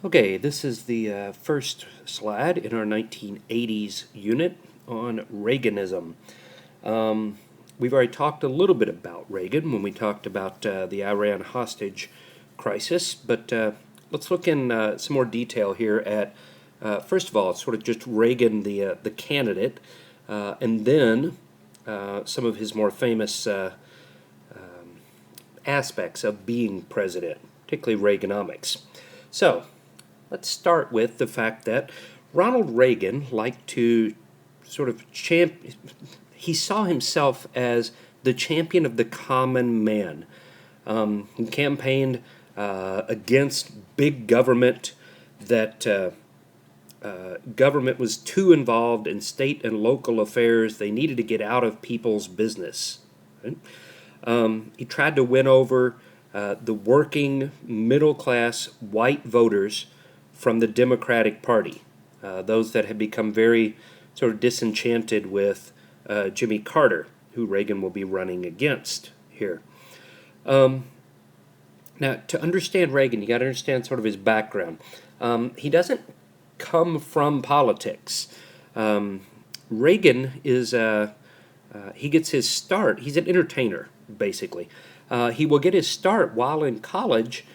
Okay, this is the first slide in our 1980s unit on Reaganism. We've already talked a little bit about Reagan when we talked about the Iran hostage crisis, but let's look in some more detail here at, first of all, sort of just Reagan, the candidate, and then some of his more famous aspects of being president, particularly Reaganomics. So, let's start with the fact that Ronald Reagan liked to sort of he saw himself as the champion of the common man. He campaigned against big government, that government was too involved in state and local affairs. They needed to get out of people's business. Right? He tried to win over the working middle-class white voters from the Democratic Party, those that had become very sort of disenchanted with Jimmy Carter, who Reagan will be running against here. Now, to understand Reagan, you got to understand sort of his background. He doesn't come from politics. Reagan is he gets his start. He's an entertainer, basically. He will get his start while in college,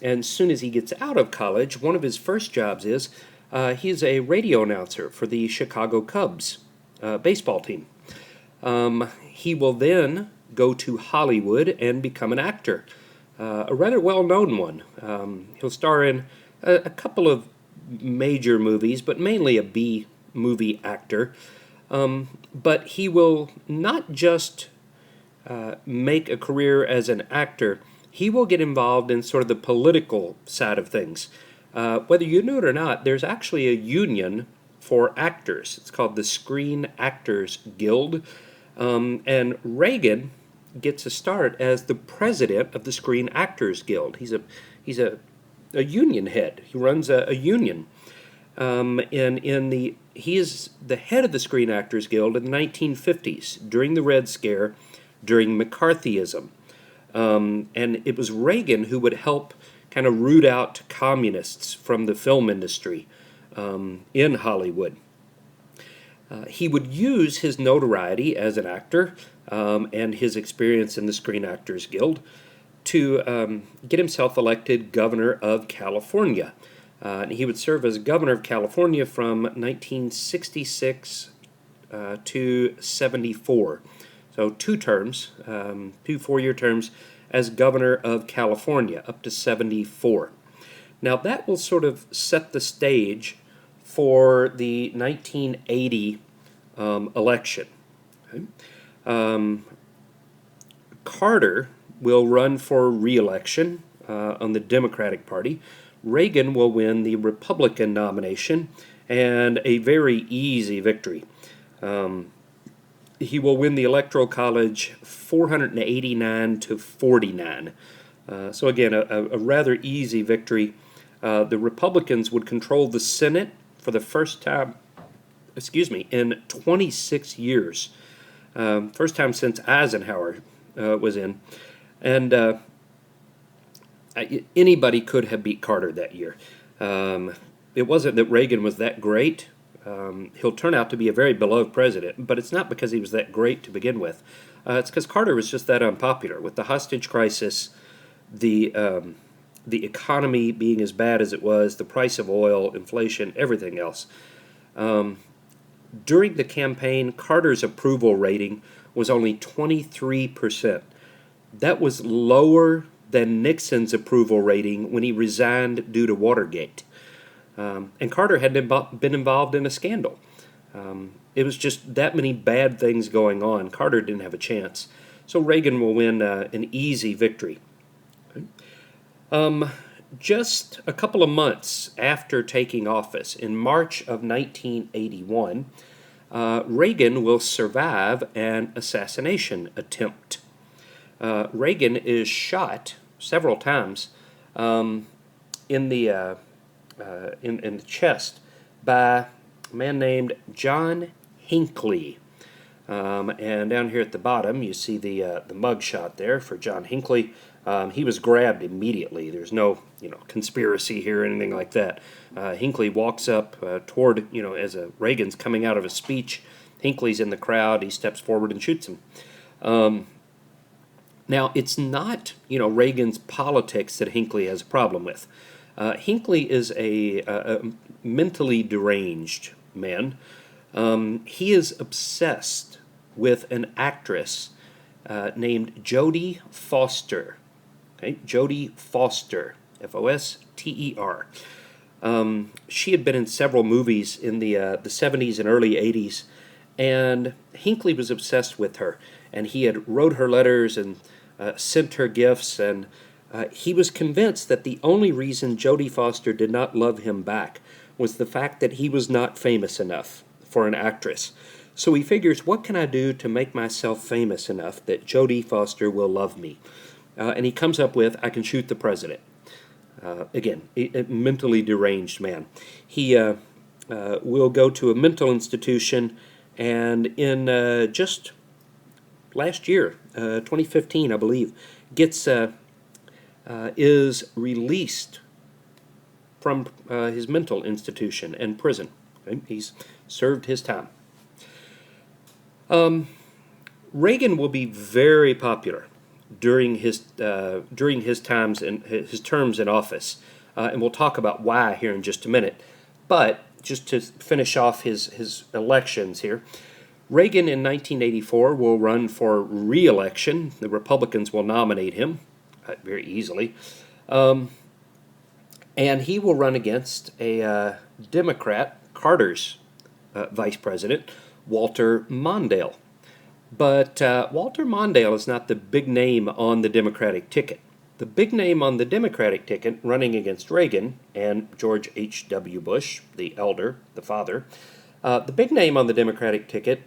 and as soon as he gets out of college, one of his first jobs is he's a radio announcer for the Chicago Cubs baseball team. He will then go to Hollywood and become an actor, a rather well-known one. He'll star in a couple of major movies, but mainly a B-movie actor. But he will not just make a career as an actor. He will get involved in sort of the political side of things. Whether you know it or not, there's actually a union for actors. It's called the Screen Actors Guild. And Reagan gets a start as the president of the Screen Actors Guild. He's a union head. He runs a union. He is the head of the Screen Actors Guild in the 1950s, during the Red Scare, during McCarthyism. And it was Reagan who would help kind of root out communists from the film industry in Hollywood. He would use his notoriety as an actor and his experience in the Screen Actors Guild to get himself elected governor of California. And he would serve as governor of California from 1966 to 74. So 2 terms, 2 4-year terms as governor of California, up to 74. Now that will sort of set the stage for the 1980 election. Okay? Carter will run for re-election on the Democratic Party. Reagan will win the Republican nomination, and a very easy victory. He will win the Electoral College 489 to 49. So again, a rather easy victory. The Republicans would control the Senate for the first time, in 26 years. First time since Eisenhower was in. And anybody could have beat Carter that year. It wasn't that Reagan was that great. He'll turn out to be a very beloved president, but it's not because he was that great to begin with. It's because Carter was just that unpopular. With the hostage crisis, the economy being as bad as it was, the price of oil, inflation, everything else. During the campaign, Carter's approval rating was only 23%. That was lower than Nixon's approval rating when he resigned due to Watergate. And Carter had been involved in a scandal. It was just that many bad things going on. Carter didn't have a chance. So Reagan will win an easy victory. Okay. Just a couple of months after taking office, in March of 1981, Reagan will survive an assassination attempt. Reagan is shot several times in the chest by a man named John Hinckley. And down here at the bottom, you see the mug shot there for John Hinckley. He was grabbed immediately. There's no, conspiracy here or anything like that. Hinckley walks up toward, as Reagan's coming out of a speech. Hinckley's in the crowd. He steps forward and shoots him. Now, it's not, Reagan's politics that Hinckley has a problem with. Hinckley is a mentally deranged man. He is obsessed with an actress named Jodie Foster. Okay, Jodie Foster, Foster. She had been in several movies in the 70s and early 80s, and Hinckley was obsessed with her. And he had wrote her letters and sent her gifts, and he was convinced that the only reason Jodie Foster did not love him back was the fact that he was not famous enough for an actress. So he figures, what can I do to make myself famous enough that Jodie Foster will love me? And he comes up with, I can shoot the president. Again, a mentally deranged man. He will go to a mental institution, and in just last year, 2015, I believe, is released from his mental institution and prison. Okay? He's served his time. Reagan will be very popular during his times and his terms in office, and we'll talk about why here in just a minute. But just to finish off his elections here, Reagan in 1984 will run for re-election. The Republicans will nominate him very easily, and he will run against a Democrat, Carter's vice president, Walter Mondale. But Walter Mondale is not the big name on the Democratic ticket. The big name on the Democratic ticket running against Reagan and George H.W. Bush, the elder, the father, the big name on the Democratic ticket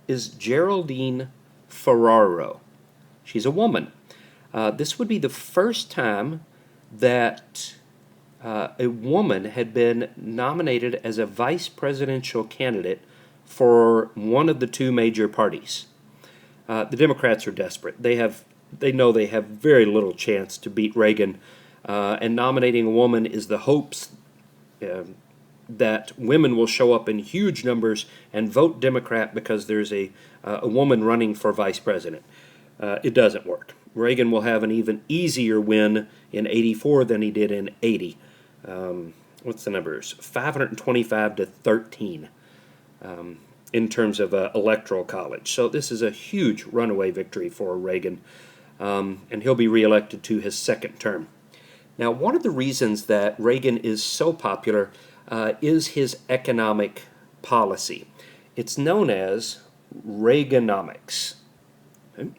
is Geraldine Ferraro. She's a woman. This would be the first time that a woman had been nominated as a vice presidential candidate for one of the two major parties. The Democrats are desperate. They know they have very little chance to beat Reagan, and nominating a woman is the hopes that women will show up in huge numbers and vote Democrat because there's a woman running for vice president. It doesn't work. Reagan will have an even easier win in 84 than he did in 80. What's the numbers? 525 to 13. In terms of electoral college. So this is a huge runaway victory for Reagan, and he'll be reelected to his second term. Now, one of the reasons that Reagan is so popular is his economic policy. It's known as Reaganomics. Okay?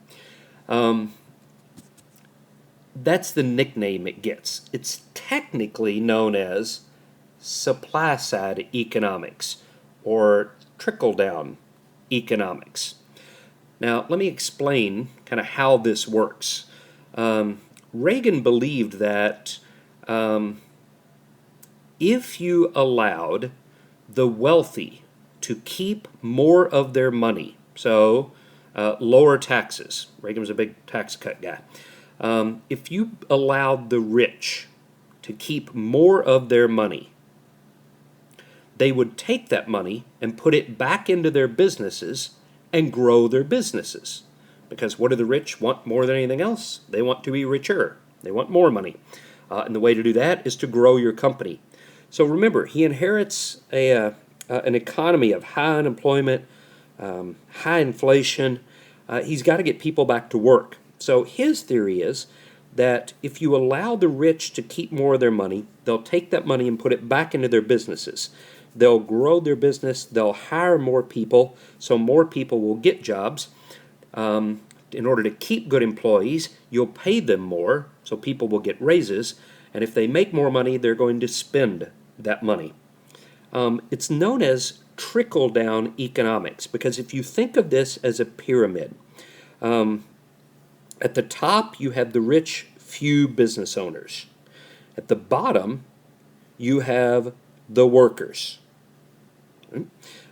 That's the nickname it gets. It's technically known as supply-side economics, or trickle-down economics. Now, let me explain kind of how this works. Reagan believed that if you allowed the wealthy to keep more of their money, so lower taxes. Reagan was a big tax cut guy. If you allowed the rich to keep more of their money, they would take that money and put it back into their businesses and grow their businesses. Because what do the rich want more than anything else? They want to be richer. They want more money. And the way to do that is to grow your company. So remember, he inherits an economy of high unemployment, high inflation. He's got to get people back to work. So his theory is that if you allow the rich to keep more of their money, they'll take that money and put it back into their businesses. They'll grow their business, they'll hire more people, so more people will get jobs. In order to keep good employees, you'll pay them more, so people will get raises, and if they make more money, they're going to spend that money. It's known as trickle-down economics, because if you think of this as a pyramid, at the top you have the rich few business owners. At the bottom, you have the workers.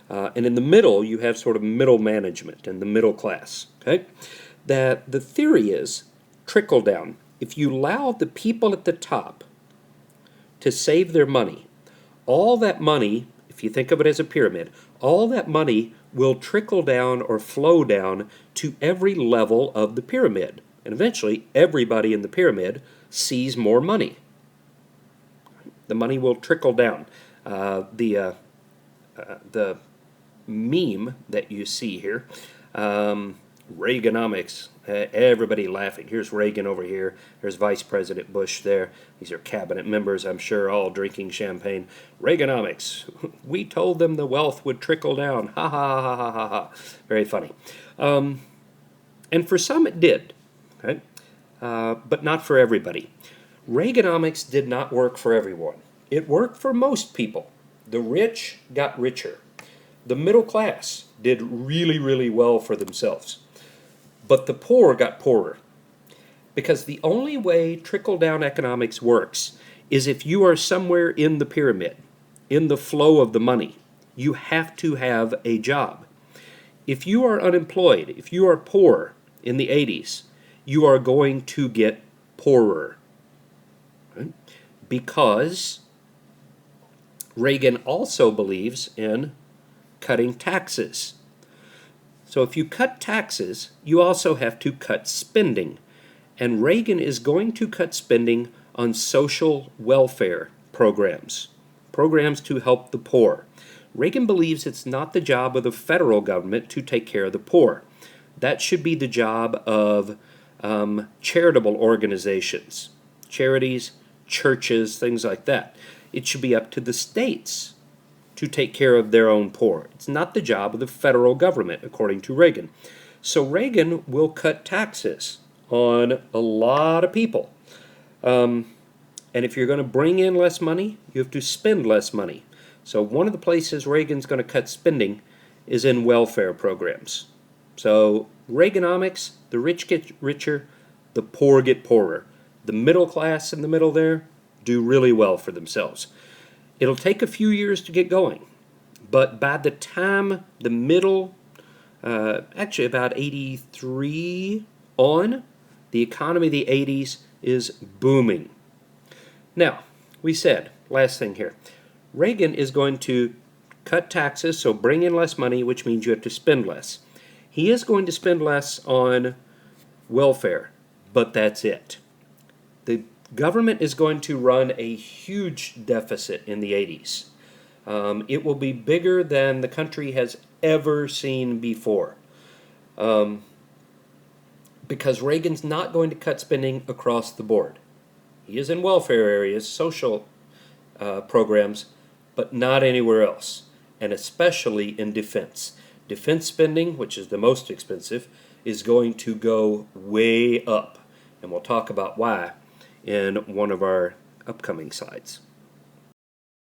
And in the middle, you have sort of middle management and the middle class. Okay, that the theory is trickle down. if you allow the people at the top to save their money, all that money, if you think of it as a pyramid, all that money will trickle down or flow down to every level of the pyramid. And eventually, everybody in the pyramid sees more money. The money will trickle down. The meme that you see here, Reaganomics, everybody laughing. Here's Reagan over here. There's Vice President Bush there. These are cabinet members, I'm sure, all drinking champagne. Reaganomics. We told them the wealth would trickle down. Ha ha ha ha ha ha. Very funny. And for some it did, okay? But not for everybody. Reaganomics did not work for everyone. It worked for most people. The rich got richer. The middle class did really, really well for themselves. But the poor got poorer. Because the only way trickle-down economics works is if you are somewhere in the pyramid, in the flow of the money. You have to have a job. If you are unemployed, if you are poor in the 80s, you are going to get poorer. Right? Because Reagan also believes in cutting taxes. So if you cut taxes, you also have to cut spending. And Reagan is going to cut spending on social welfare programs, programs to help the poor. Reagan believes it's not the job of the federal government to take care of the poor. That should be the job of charitable organizations, charities, churches, things like that. It should be up to the states to take care of their own poor. It's not the job of the federal government, according to Reagan. So Reagan will cut taxes on a lot of people. And if you're going to bring in less money, you have to spend less money. So one of the places Reagan's going to cut spending is in welfare programs. So Reaganomics, the rich get richer, the poor get poorer. The middle class in the middle there do really well for themselves. It'll take a few years to get going, but by the time the middle, actually about 83 on, the economy of the 80s is booming. Now, we said, last thing here, Reagan is going to cut taxes, so bring in less money, which means you have to spend less. He is going to spend less on welfare, but that's it. The government is going to run a huge deficit in the 80s. It will be bigger than the country has ever seen before. Because Reagan's not going to cut spending across the board. He is in welfare areas, social programs, but not anywhere else, and especially in defense. Defense spending, which is the most expensive, is going to go way up, and we'll talk about why in one of our upcoming slides.